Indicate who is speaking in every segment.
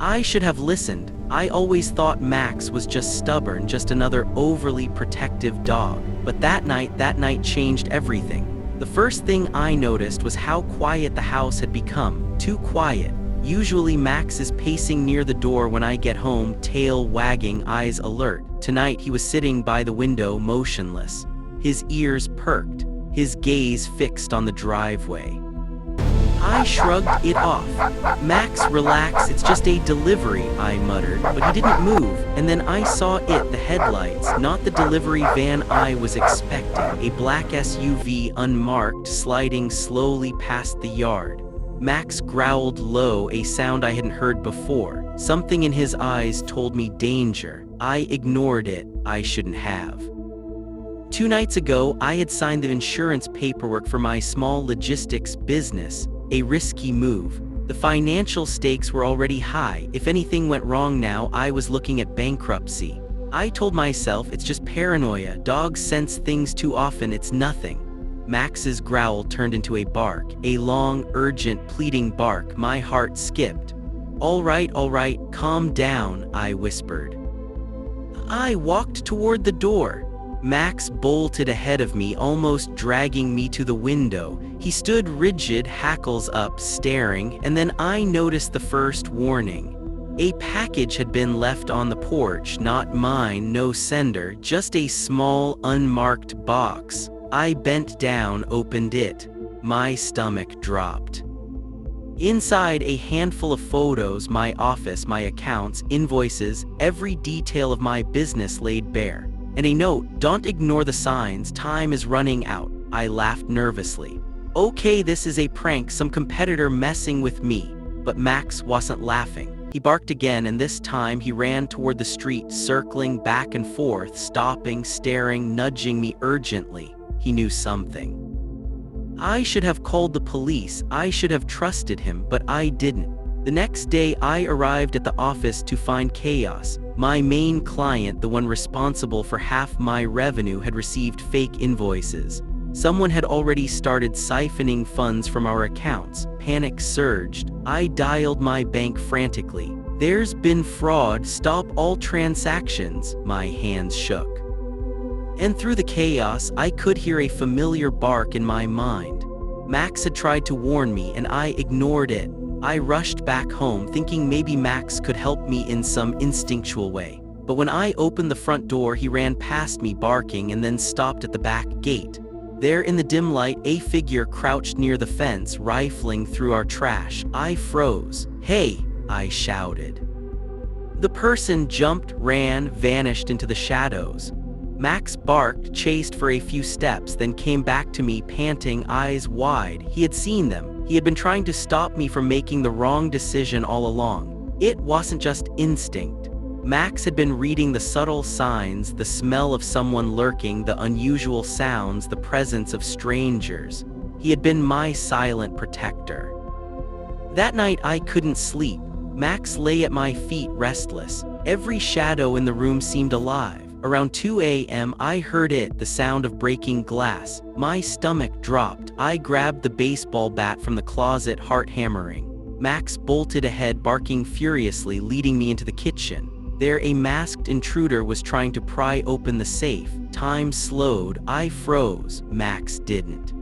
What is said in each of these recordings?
Speaker 1: I should have listened. I always thought Max was just stubborn, just another overly protective dog. But that night changed everything. The first thing I noticed was how quiet the house had become. Too quiet. Usually Max is pacing near the door when I get home, tail wagging, eyes alert. Tonight he was sitting by the window, motionless. His ears perked, his gaze fixed on the driveway. I shrugged it off. "Max, relax, it's just a delivery," I muttered, but he didn't move. And then I saw it, the headlights, not the delivery van I was expecting. A black SUV, unmarked, sliding slowly past the yard. Max growled low, a sound I hadn't heard before. Something in his eyes told me danger. I ignored it. I shouldn't have. 2 nights ago, I had signed the insurance paperwork for my small logistics business. A risky move. The financial stakes were already high. If anything went wrong now, I was looking at bankruptcy. I told myself it's just paranoia. Dogs sense things too often, it's nothing. Max's growl turned into a bark, a long, urgent, pleading bark. My heart skipped. All right, calm down," I whispered. I walked toward the door. Max bolted ahead of me, almost dragging me to the window. He stood rigid, hackles up, staring, and then I noticed the first warning. A package had been left on the porch, not mine, no sender, just a small, unmarked box. I bent down, opened it. My stomach dropped. Inside, a handful of photos, my office, my accounts, invoices, every detail of my business laid bare. And a note, "Don't ignore the signs, time is running out." I laughed nervously. Okay, this is a prank, some competitor messing with me. But Max wasn't laughing. He barked again, and this time he ran toward the street, circling back and forth, stopping, staring, nudging me urgently. He knew something. I should have called the police. I should have trusted him, but I didn't. The next day, I arrived at the office to find chaos. My main client, the one responsible for half my revenue, had received fake invoices. Someone had already started siphoning funds from our accounts. Panic surged. I dialed my bank frantically. "There's been fraud. Stop all transactions." My hands shook. And through the chaos, I could hear a familiar bark in my mind. Max had tried to warn me, and I ignored it. I rushed back home, thinking maybe Max could help me in some instinctual way. But when I opened the front door, he ran past me, barking, and then stopped at the back gate. There in the dim light, a figure crouched near the fence, rifling through our trash. I froze. "Hey!" I shouted. The person jumped, ran, vanished into the shadows. Max barked, chased for a few steps, then came back to me, panting, eyes wide. He had seen them. He had been trying to stop me from making the wrong decision all along. It wasn't just instinct. Max had been reading the subtle signs, the smell of someone lurking, the unusual sounds, the presence of strangers. He had been my silent protector. That night I couldn't sleep. Max lay at my feet, restless. Every shadow in the room seemed alive. Around 2 a.m. I heard it, the sound of breaking glass. My stomach dropped. I grabbed the baseball bat from the closet, heart hammering. Max bolted ahead, barking furiously, leading me into the kitchen. There, a masked intruder was trying to pry open the safe. Time slowed. I froze. Max didn't.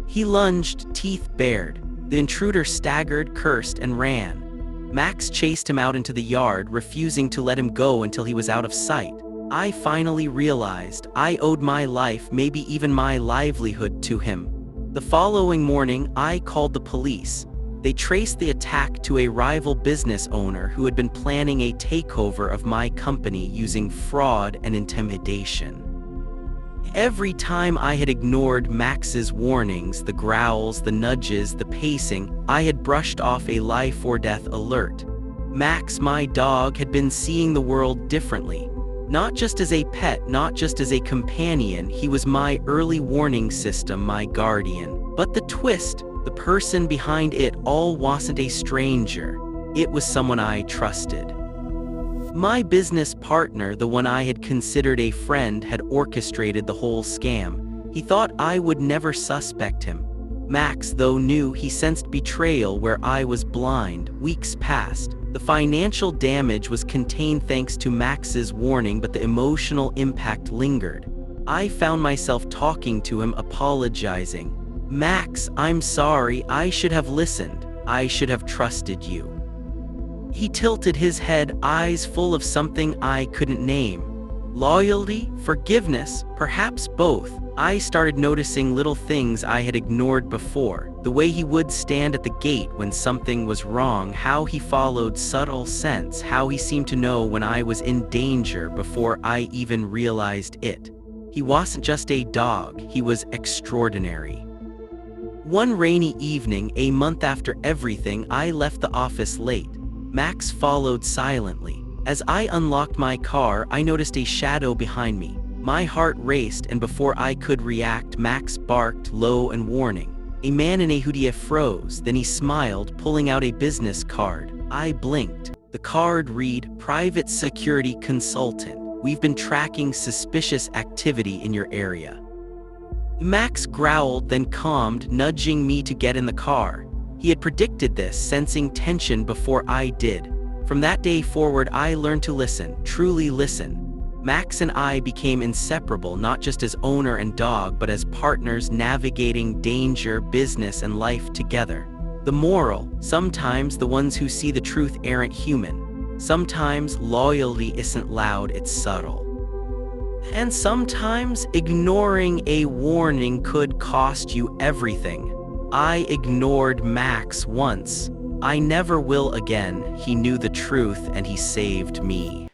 Speaker 1: He lunged, teeth bared. The intruder staggered, cursed, and ran. Max chased him out into the yard, refusing to let him go until he was out of sight. I finally realized I owed my life, maybe even my livelihood, to him. The following morning, I called the police. They traced the attack to a rival business owner who had been planning a takeover of my company using fraud and intimidation. Every time I had ignored Max's warnings, the growls, the nudges, the pacing, I had brushed off a life-or-death alert. Max, my dog, had been seeing the world differently. Not just as a pet, not just as a companion, he was my early warning system, my guardian. But the twist, the person behind it all wasn't a stranger. It was someone I trusted. My business partner, the one I had considered a friend, had orchestrated the whole scam. He thought I would never suspect him. Max, though, knew. He sensed betrayal where I was blind. Weeks passed. The financial damage was contained thanks to Max's warning, but the emotional impact lingered. I found myself talking to him, apologizing. "Max, I'm sorry, I should have listened. I should have trusted you." He tilted his head, eyes full of something I couldn't name. Loyalty? Forgiveness? Perhaps both. I started noticing little things I had ignored before. The way he would stand at the gate when something was wrong, how he followed subtle scents, how he seemed to know when I was in danger before I even realized it. He wasn't just a dog, he was extraordinary. One rainy evening, a month after everything, I left the office late. Max followed silently. As I unlocked my car, I noticed a shadow behind me. My heart raced, and before I could react, Max barked, low and warning. A man in a hoodie froze, then he smiled, pulling out a business card. I blinked. The card read, "Private Security Consultant. We've been tracking suspicious activity in your area." Max growled, then calmed, nudging me to get in the car. He had predicted this, sensing tension before I did. From that day forward, I learned to listen, truly listen. Max and I became inseparable, not just as owner and dog, but as partners navigating danger, business, and life together. The moral: sometimes the ones who see the truth aren't human. Sometimes loyalty isn't loud, it's subtle. And sometimes ignoring a warning could cost you everything. I ignored Max once. I never will again. He knew the truth and he saved me.